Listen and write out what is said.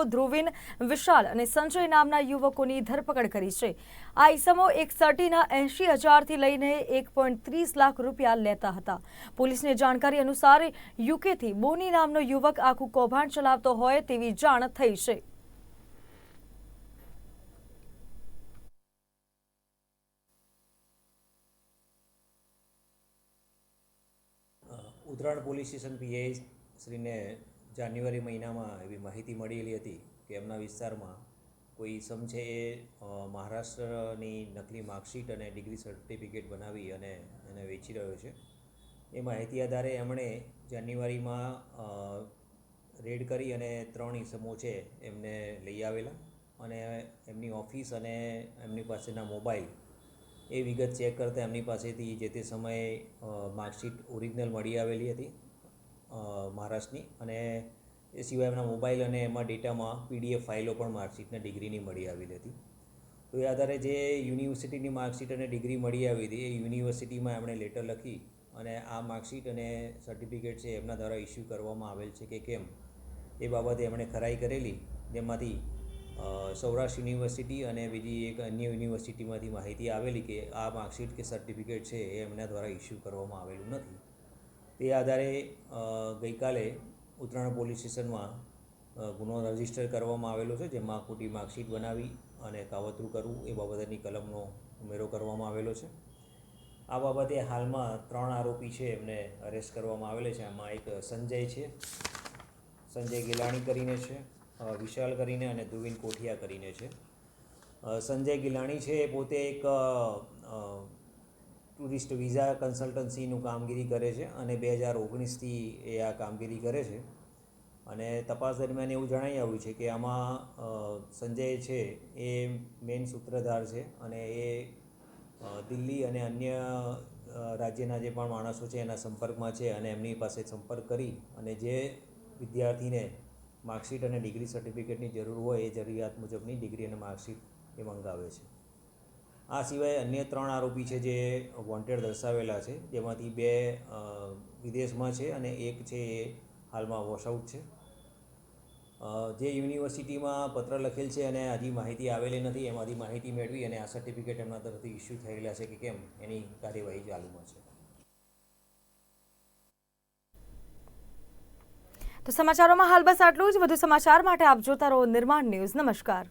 ધ્રુવિન, વિશાલ અને સંજય નામના યુવકોની ધરપકડ કરી છે। આ ઇસમો એક સર્ટીના 80,000થી લઈને 1.30 લાખ રૂપિયા લેતા હતા। પોલીસને જાણકારી અનુસાર યુકેથી બોની નામનો યુવક આખું કૌભાંડ ચલાવતો હોય તેવી જાણ થઈ છે। ઉત્તરાયણ પોલીસ સ્ટેશન પીઆઈ શ્રીને જાન્યુઆરી મહિનામાં એવી માહિતી મળેલી હતી કે એમના વિસ્તારમાં કોઈ ઇસમ છે એ મહારાષ્ટ્રની નકલી માર્કશીટ અને ડિગ્રી સર્ટિફિકેટ બનાવી અને એને વેચી રહ્યો છે। એ માહિતી આધારે એમણે જાન્યુઆરીમાં રેડ કરી અને 3 ઇસમો છે એમને લઈ આવેલા અને એમની ઓફિસ અને એમની પાસેના મોબાઈલ એ વિગત ચેક કરતાં એમની પાસેથી જે તે સમયે માર્કશીટ ઓરિજિનલ મળી આવેલી હતી મહારાષ્ટ્રની, અને એ સિવાય એમના મોબાઈલ અને એમાં ડેટામાં PDF ફાઇલો પણ માર્કશીટના ડિગ્રીની મળી આવેલી હતી। તો એ આધારે જે યુનિવર્સિટીની માર્કશીટ અને ડિગ્રી મળી આવી હતી એ યુનિવર્સિટીમાં એમણે લેટર લખી અને આ માર્કશીટ અને સર્ટિફિકેટ છે એમના દ્વારા ઇસ્યુ કરવામાં આવેલ છે કે કેમ એ બાબતે એમણે ખરાઈ કરેલી, જેમાંથી સૌરાષ્ટ્ર યુનિવર્સિટી અને બીજી એક અન્ય યુનિવર્સિટીમાંથી માહિતી આવેલી કે આ માર્કશીટ કે સર્ટિફિકેટ છે એ એમના દ્વારા ઇસ્યુ કરવામાં આવેલું નથી। તે આધારે ગઈકાલે ઉત્તરાયણ પોલીસ સ્ટેશનમાં ગુનો રજીસ્ટર કરવામાં આવેલો છે, જેમાં ખોટી માર્કશીટ બનાવી અને કાવતરું કરવું એ બાબતની કલમનો ઉમેરો કરવામાં આવેલો છે। આ બાબતે હાલમાં 3 આરોપી છે એમને અરેસ્ટ કરવામાં આવેલા છે। આમાં એક સંજય છે, સંજય ગિલાણી કરીને છે, વિશાલ કરીને અને ધ્રુવિન કોઠિયા કરીને છે। સંજય ગિલાણી છે એ પોતે એક ટુરિસ્ટ વિઝા કન્સલ્ટન્સીનું કામગીરી કરે છે અને 2019થી એ આ કામગીરી કરે છે અને તપાસ દરમિયાન એવું જણાઈ આવ્યું છે કે આમાં સંજય છે એ મેઇન સૂત્રધાર છે અને એ દિલ્હી અને અન્ય રાજ્યના જે પણ માણસો છે એના સંપર્કમાં છે અને એમની પાસે સંપર્ક કરી અને જે વિદ્યાર્થીને માર્કશીટ અને ડિગ્રી સર્ટિફિકેટની જરૂર હોય એ જરૂરિયાત મુજબની ડિગ્રી અને માર્કશીટ એ મંગાવે છે। આ સિવાય અન્ય 3 આરોપી છે જે વોન્ટેડ દર્શાવેલા છે, જેમાંથી 2 વિદેશમાં છે અને એક છે એ હાલમાં વોશઆઉટ છે। જે યુનિવર્સિટીમાં પત્ર લખેલ છે અને હજી માહિતી આવેલી નથી, એમાંથી માહિતી મેળવી અને આ સર્ટિફિકેટ એમના તરફથી ઇસ્યુ થયેલા છે કે કેમ એની કાર્યવાહી ચાલુમાં છે। તો સમાચારોમાં હાલ બસ આટલું જ। વધુ સમાચાર માટે આપ જોતા રહો નિર્માણ ન્યૂઝ। નમસ્કાર।